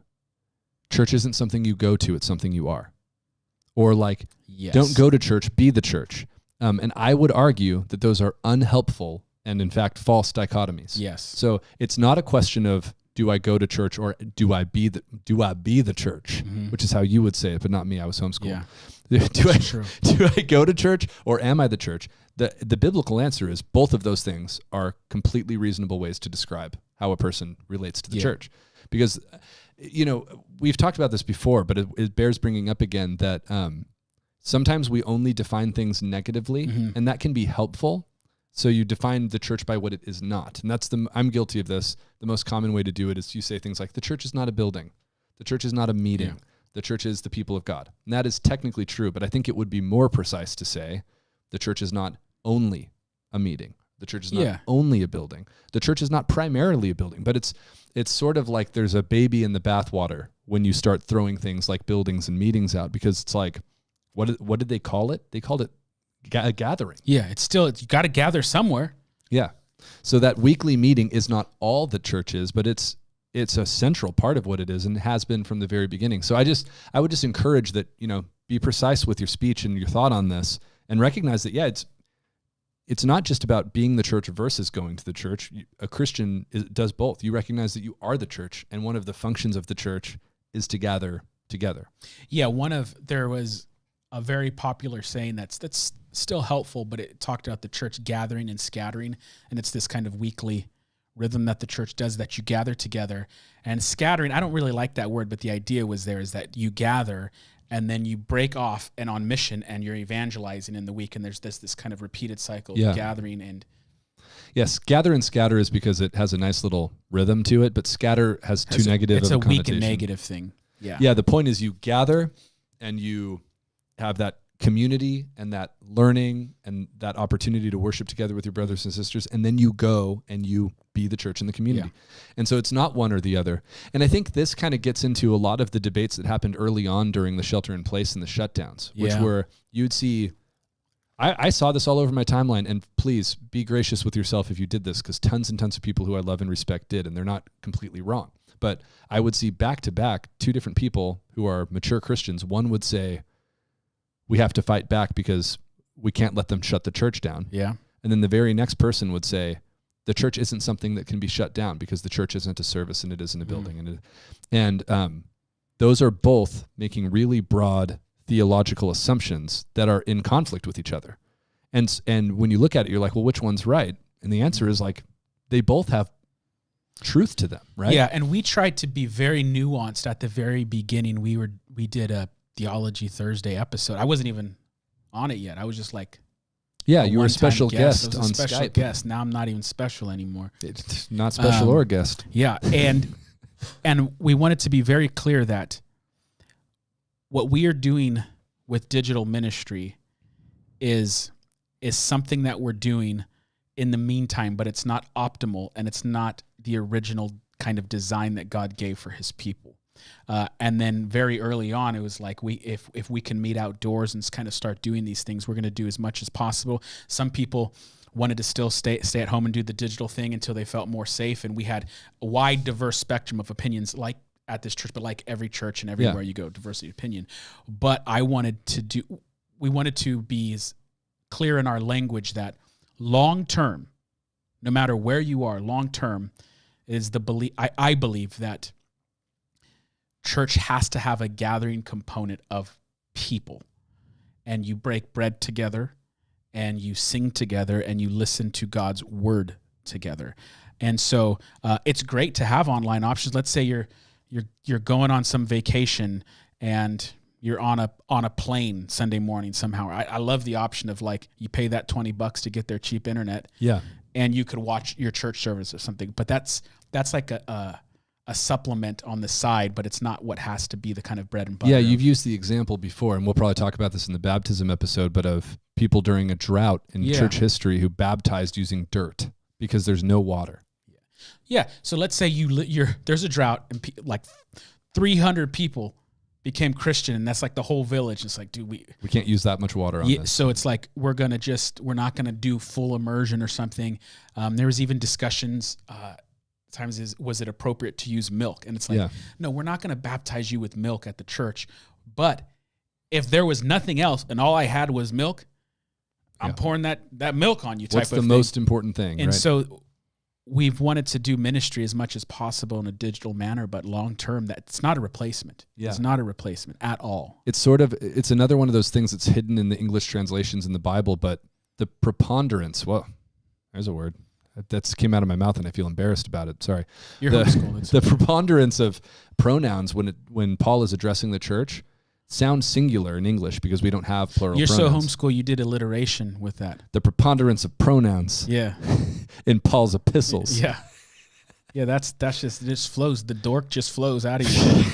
church isn't something you go to, it's something you are. Or like, don't go to church, be the church. And I would argue that those are unhelpful and in fact false dichotomies. Yes. So it's not a question of do I go to church or do I be the church, which is how you would say it, but not me. I was homeschooled. Yeah. Do I go to church or am I the church? The biblical answer is both of those things are completely reasonable ways to describe how a person relates to the church. Because, we've talked about this before, but it bears bringing up again that sometimes we only define things negatively, and that can be helpful. So you define the church by what it is not. And I'm guilty of this. The most common way to do it is you say things like, the church is not a building. The church is not a meeting. Yeah. The church is the people of God. And that is technically true, but I think it would be more precise to say the church is not only a meeting. The church is not only a building. The church is not primarily a building, but it's sort of like there's a baby in the bathwater when you start throwing things like buildings and meetings out, because it's like, what did they call it? They called it a gathering. Yeah, you got to gather somewhere. Yeah. So that weekly meeting is not all the church is, but it's a central part of what it is and has been from the very beginning. So I would just encourage that, be precise with your speech and your thought on this and recognize that, it's not just about being the church versus going to the church. A Christian does both. You recognize that you are the church, and one of the functions of the church is to gather together. Yeah, there was a very popular saying that's still helpful, but it talked about the church gathering and scattering, and it's this kind of weekly rhythm that the church does, that you gather together. And scattering, I don't really like that word, but the idea is that you gather and then you break off and on mission and you're evangelizing in the week, and there's this kind of repeated cycle of gathering. And yes, gather and scatter is because it has a nice little rhythm to it, but scatter has too negative of a connotation. It's a weak and negative thing. Yeah. Yeah, the point is you gather and you have that community and that learning and that opportunity to worship together with your brothers and sisters, and then you go and you be the church in the community. Yeah. And so it's not one or the other. And I think this kind of gets into a lot of the debates that happened early on during the shelter in place and the shutdowns, which were, you'd see, I saw this all over my timeline, and please be gracious with yourself if you did this, because tons and tons of people who I love and respect did, and they're not completely wrong. But I would see back to back two different people who are mature Christians. One would say, we have to fight back because we can't let them shut the church down. Yeah. And then the very next person would say, the church isn't something that can be shut down because the church isn't a service and it isn't a building. And those are both making really broad theological assumptions that are in conflict with each other. And when you look at it, you're like, well, which one's right? And the answer is like, they both have truth to them, right? Yeah. And we tried to be very nuanced at the very beginning. We did a Theology Thursday episode. I wasn't even on it yet. I was just like, you were a special guest on special Skype. Guest. Now I'm not even special anymore. It's not special or a guest. Yeah, and we wanted to be very clear that what we are doing with digital ministry is something that we're doing in the meantime, but it's not optimal and it's not the original kind of design that God gave for his people. And then very early on, it was like if we can meet outdoors and kind of start doing these things, we're going to do as much as possible. Some people wanted to still stay at home and do the digital thing until they felt more safe. And we had a wide, diverse spectrum of opinions, like at this church, but like every church and everywhere you go, diversity of opinion. But we wanted to be as clear in our language that long term, no matter where you are, long term is the belief. I believe that church has to have a gathering component of people, and you break bread together, and you sing together, and you listen to God's word together. And so it's great to have online options. Let's say you're going on some vacation and you're on a plane Sunday morning somehow. I love the option of like you pay that $20 to get their cheap internet. Yeah. And you could watch your church service or something. But that's like a supplement on the side, but it's not what has to be the kind of bread and butter. Yeah, you've used the example before, and we'll probably talk about this in the baptism episode, but of people during a drought in church history who baptized using dirt because there's no water. Yeah. So let's say there's a drought and like 300 people became Christian, and that's like the whole village. It's like, dude, we can't use that much water on this. So it's like we're not gonna do full immersion or something. There was even discussions. Was it appropriate to use milk? And it's like, no, we're not gonna baptize you with milk at the church. But if there was nothing else and all I had was milk, I'm pouring that milk on you. What's the most important thing? And right? so we've wanted to do ministry as much as possible in a digital manner, but long term, it's not a replacement. Yeah. It's not a replacement at all. It's another one of those things that's hidden in the English translations in the Bible, but the preponderance, well, there's a word that came out of my mouth and I feel embarrassed about it. Sorry. You're homeschooled. The preponderance of pronouns when Paul is addressing the church sounds singular in English because we don't have plural pronouns. You're so homeschool, you did alliteration with that. The preponderance of pronouns. Yeah. In Paul's epistles. Yeah. Yeah, that's just, it just flows. The dork just flows out of you.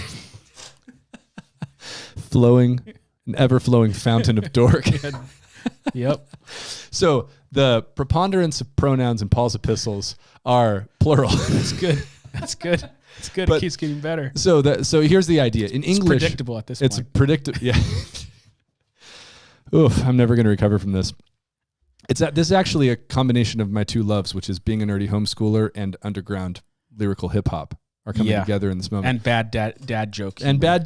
An ever-flowing fountain of dork. Yep. So the preponderance of pronouns in Paul's epistles are plural. That's good. That's good. It's good. But it keeps getting better. So here's the idea. In English, it's predictable at this point. It's predictable. Yeah. Oof, I'm never going to recover from this. This is actually a combination of my two loves, which is being a nerdy homeschooler and underground lyrical hip hop are coming together in this moment. And bad dad joke humor. And bad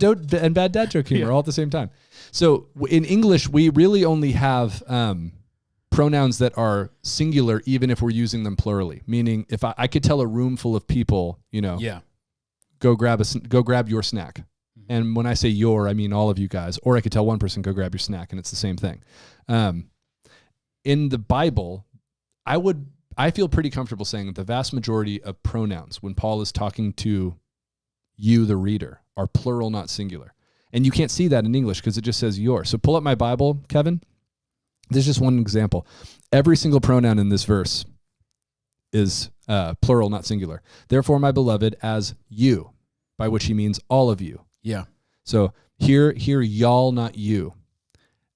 dad joke humor all at the same time. So in English, we really only have pronouns that are singular, even if we're using them plurally. Meaning, if I could tell a room full of people, go grab your snack. Mm-hmm. And when I say your, I mean all of you guys. Or I could tell one person, go grab your snack, and it's the same thing. In the Bible, I feel pretty comfortable saying that the vast majority of pronouns, when Paul is talking to you, the reader, are plural, not singular. And you can't see that in English because it just says your. So pull up my Bible, Kevin. This is just one example. Every single pronoun in this verse is plural, not singular. Therefore, my beloved, as you, by which he means all of you. Yeah. So here, y'all, not you.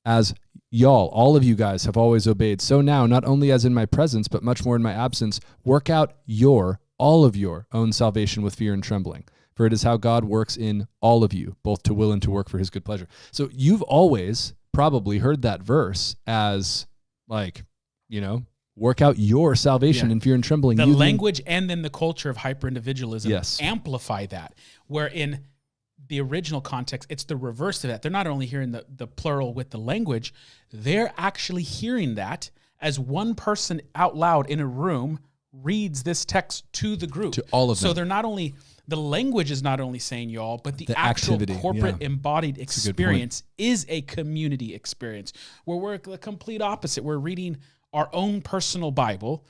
As y'all, all of you guys have always obeyed. So now, not only as in my presence, but much more in my absence, work out all of your own salvation with fear and trembling. For it is how God works in all of you, both to will and to work for his good pleasure. So you've always probably heard that verse as like, work out your salvation in fear and trembling. The language and then the culture of hyper-individualism amplify that. Where in the original context, it's the reverse of that. They're not only hearing the plural with the language, they're actually hearing that as one person out loud in a room reads this text to the group. To all of them. So they're not only, the language is not only saying y'all, but the actual activity, corporate embodied experience is a community experience where we're the complete opposite. We're reading our own personal Bible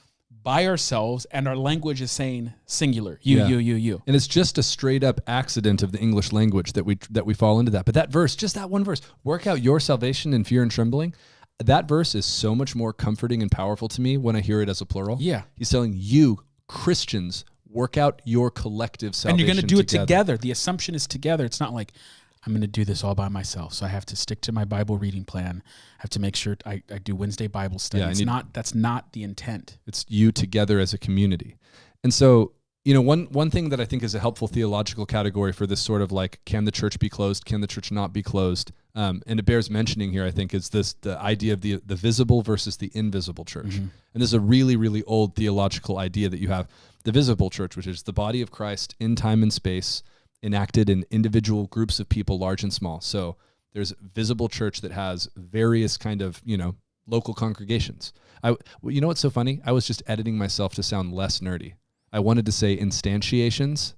by ourselves, and our language is saying singular, you. And it's just a straight up accident of the English language that we fall into that. But that verse, just that one verse, work out your salvation in fear and trembling, that verse is so much more comforting and powerful to me when I hear it as a plural. Yeah. He's telling you, Christians, work out your collective salvation. And you're going to do it together. The assumption is together. It's not like, I'm going to do this all by myself, so I have to stick to my Bible reading plan. I have to make sure I do Wednesday Bible study. That's not the intent. It's you together as a community. And so one thing that I think is a helpful theological category for this sort of like, can the church be closed? Can the church not be closed? And it bears mentioning here, I think, is the idea of the visible versus the invisible church. And this is a really, really old theological idea that you have. The visible church, which is the body of Christ in time and space, enacted in individual groups of people, large and small. So there's visible church that has various kind of, local congregations. You know what's so funny? I was just editing myself to sound less nerdy. I wanted to say instantiations,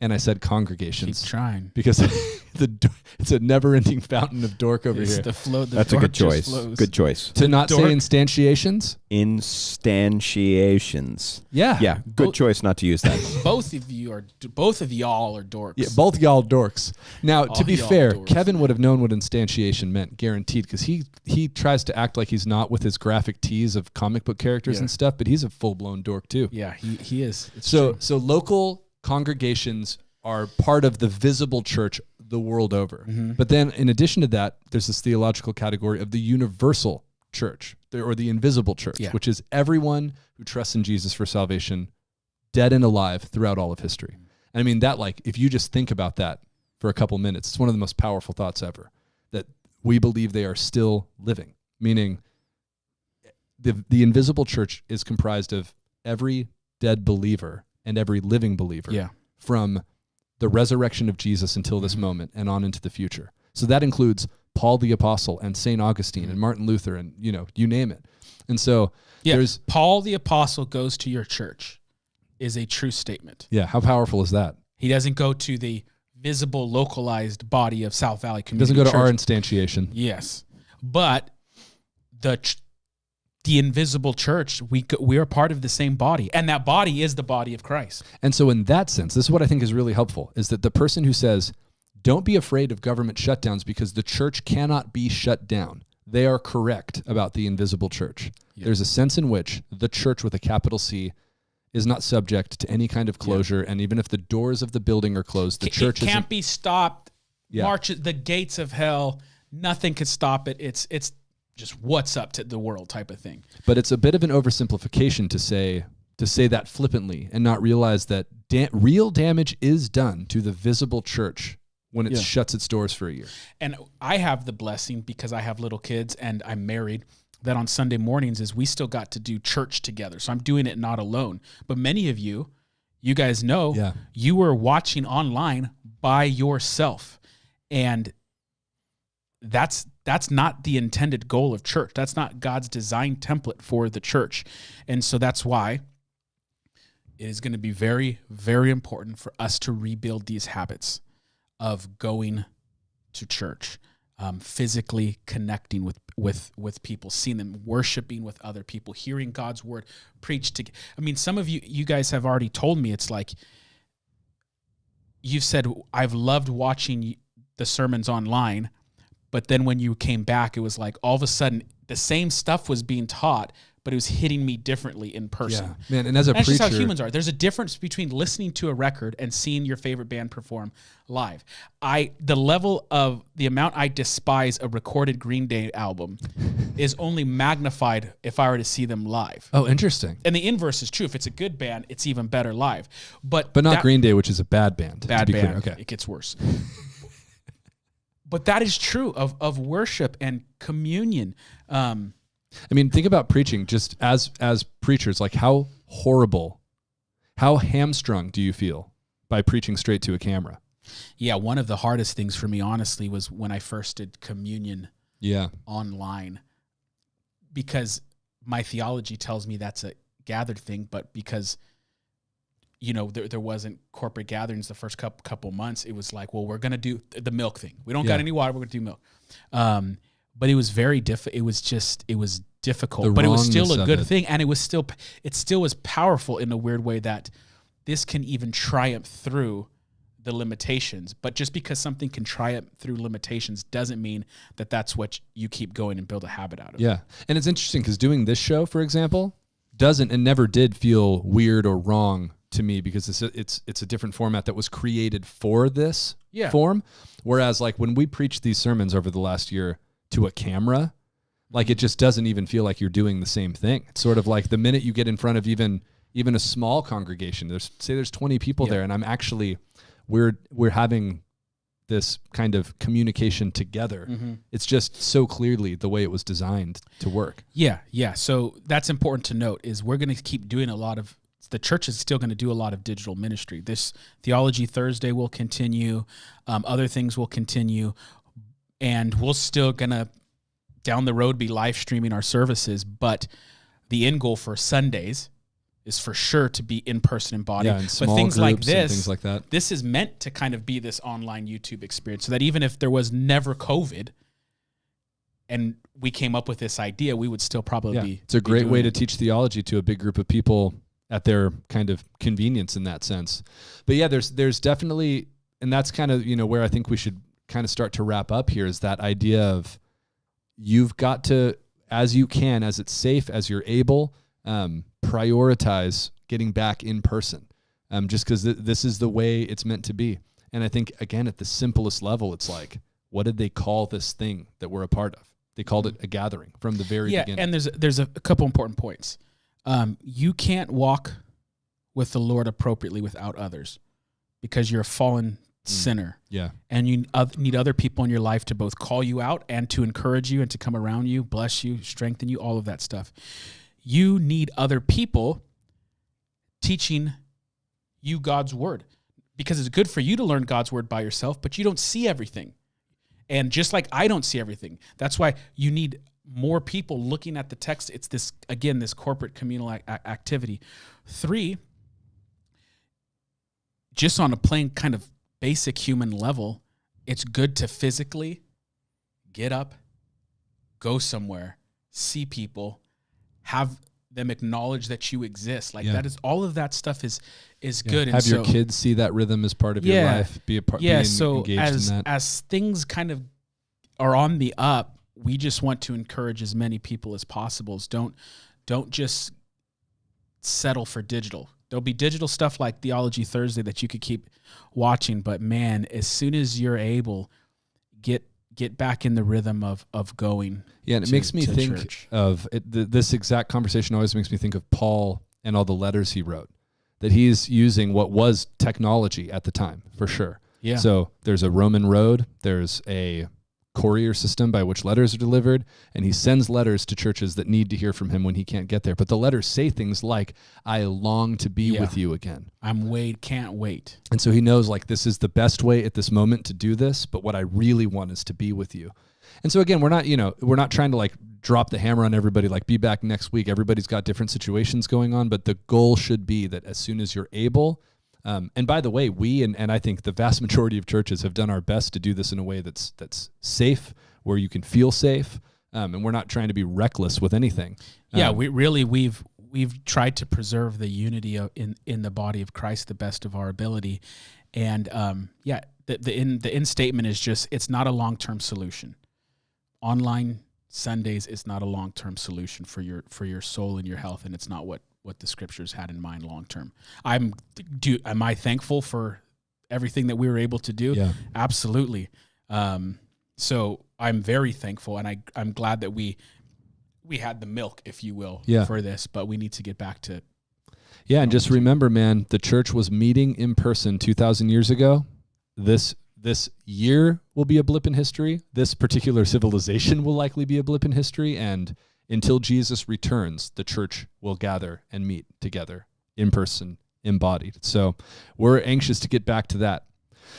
and I said congregations. Keep trying. Because it's a never-ending fountain of dork over here. That's a good choice. Good choice. To not say instantiations? Instantiations. Yeah. Yeah, good choice not to use that. Both of y'all are dorks. Yeah, both y'all dorks. Now, to be fair, dorks. Kevin would have known what instantiation meant, guaranteed, because he tries to act like he's not with his graphic tees of comic book characters and stuff, but he's a full-blown dork too. Yeah, he is. It's so true. Local congregations are part of the visible church the world over. But then in addition to that, there's this theological category of the universal church, or the invisible church, which is everyone who trusts in Jesus for salvation, dead and alive throughout all of history. And I mean, that, like, if you just think about that for a couple minutes, it's one of the most powerful thoughts ever, that we believe they are still living, meaning the invisible church is comprised of every dead believer and every living believer from the resurrection of Jesus until this moment and on into the future. So that includes Paul the Apostle and St. Augustine and Martin Luther and, you name it. And so there's... Paul the Apostle goes to your church is a true statement. Yeah, how powerful is that? He doesn't go to the visible, localized body of South Valley Community Doesn't go to Church. our instantiation. Yes. But the invisible church, we are part of the same body, and that body is the body of Christ. And so in that sense, this is what I think is really helpful, is that the person who says, don't be afraid of government shutdowns because the church cannot be shut down, they are correct about the invisible church. Yeah. There's a sense in which the church with a capital C is not subject to any kind of closure, and even if the doors of the building are closed, the church can't be stopped. Yeah. March the gates of hell, nothing could stop it. It's just what's up to the world type of thing. But it's a bit of an oversimplification to say that flippantly and not realize that real damage is done to the visible church when it shuts its doors for a year. And I have the blessing, because I have little kids and I'm married, that on Sunday mornings is we still got to do church together. So I'm doing it not alone. But many of you guys know, you were watching online by yourself. And that's not the intended goal of church. That's not God's design template for the church. And so that's why it is going to be very, very important for us to rebuild these habits of going to church, physically connecting with people, seeing them, worshiping with other people, hearing God's word preached to. I mean, some of you guys have already told me, it's like, you've said, I've loved watching the sermons online, but then when you came back, it was like all of a sudden the same stuff was being taught, but it was hitting me differently in person. Yeah, man. And as a preacher, that's just how humans are. There's a difference between listening to a record and seeing your favorite band perform live. The amount I despise a recorded Green Day album is only magnified if I were to see them live. Oh, interesting. And the inverse is true. If it's a good band, it's even better live. But not Green Day, which is a bad band. Bad band. Clear. Okay. It gets worse. But that is true of worship and communion. I mean, think about preaching just as preachers, like how hamstrung do you feel by preaching straight to a camera? Yeah, one of the hardest things for me, honestly, was when I first did communion online, because my theology tells me that's a gathered thing, but because there wasn't corporate gatherings the first couple months, it was like, well, we're going to do the milk thing. We don't got any water, we're going to do milk. But it was very difficult. It was difficult, but it was still a good thing. And it still was powerful in a weird way, that this can even triumph through the limitations. But just because something can triumph through limitations doesn't mean that that's what you keep going and build a habit out of. Yeah. And it's interesting because doing this show, for example, doesn't and never did feel weird or wrong to me, because it's a different format that was created for this form. Whereas like when we preached these sermons over the last year to a camera, like it just doesn't even feel like you're doing the same thing. It's sort of like the minute you get in front of even even a small congregation. There's 20 people there, and I'm actually, we're having this kind of communication together. It's just so clearly the way it was designed to work. Yeah. So that's important to note is we're going to keep doing the church is still going to do a lot of digital ministry. This Theology Thursday will continue. Other things will continue. And we're still going to, down the road, be live streaming our services. But the end goal for Sundays is for sure to be in-person embodied. Yeah, and small but things groups like and this, things like that. This is meant to kind of be this online YouTube experience so that even if there was never COVID and we came up with this idea, we would still probably be. It's a great way to teach theology to a big group of people at their kind of convenience in that sense. But yeah, there's definitely, and that's kind of, where I think we should kind of start to wrap up here is that idea of you've got to, as you can, as it's safe, as you're able, prioritize getting back in person, just because this is the way it's meant to be. And I think, again, at the simplest level, it's like, what did they call this thing that we're a part of? They called it a gathering from the very beginning. And there's a couple important points. You can't walk with the Lord appropriately without others because you're a fallen sinner. Yeah. And you need other people in your life to both call you out and to encourage you and to come around you, bless you, strengthen you, all of that stuff. You need other people teaching you God's word because it's good for you to learn God's word by yourself, but you don't see everything. And just like I don't see everything, that's why you need more people looking at the text. It's this, again, this corporate communal activity. 3, just on a plain kind of basic human level, it's good to physically get up, go somewhere, see people, have them acknowledge that you exist. Like that is, all of that stuff is good. Have your kids see that rhythm as part of your life, be a part, so engaged in that. As things kind of are on the up, we just want to encourage as many people as possible. Don't just settle for digital. There'll be digital stuff like Theology Thursday that you could keep watching, but man, as soon as you're able, get back in the rhythm of going. Yeah, and it makes me think church. of this exact conversation always makes me think of Paul and all the letters he wrote, that he's using what was technology at the time, for sure. Yeah. So there's a Roman road, there's a courier system by which letters are delivered, and he sends letters to churches that need to hear from him when he can't get there. But the letters say things like, I long to be with you again. Can't wait. And so he knows, like, this is the best way at this moment to do this, but what I really want is to be with you. And so again, we're not trying to like drop the hammer on everybody, like be back next week. Everybody's got different situations going on, but the goal should be that as soon as you're able, and by the way, we and I think the vast majority of churches have done our best to do this in a way that's safe, where you can feel safe, and we're not trying to be reckless with anything. We've tried to preserve the unity in the body of Christ the best of our ability, and the end statement is just, it's not a long-term solution. Online Sundays is not a long-term solution for your soul and your health, and it's not what the scriptures had in mind long-term. Am I thankful for everything that we were able to do? Yeah. Absolutely. So I'm very thankful, and I'm glad that we had the milk, if you will, for this, but we need to get back to. Yeah. And just remember, man, the church was meeting in person 2,000 years ago. This year will be a blip in history. This particular civilization will likely be a blip in history. And until Jesus returns, the church will gather and meet together in person, embodied. So we're anxious to get back to that.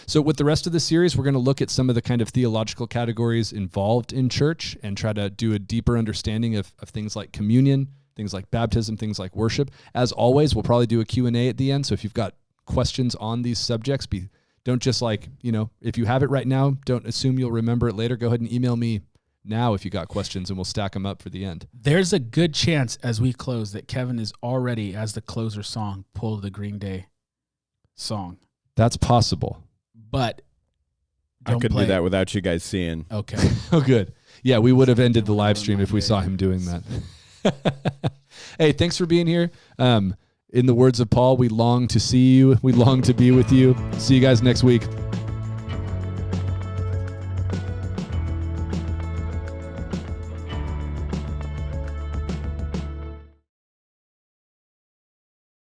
So with the rest of the series, we're going to look at some of the kind of theological categories involved in church and try to do a deeper understanding of things like communion, things like baptism, things like worship. As always, we'll probably do a Q&A at the end. So if you've got questions on these subjects, don't just if you have it right now, don't assume you'll remember it later. Go ahead and email me now if you got questions, and we'll stack them up for the end. There's a good chance as we close that Kevin is already, as the closer song, pulled the Green Day song. That's possible. But I couldn't do that without you guys seeing. Okay. Oh, good. Yeah, we would have ended the live stream if we saw him doing that. Hey, thanks for being here. In the words of Paul, we long to see you. We long to be with you. See you guys next week.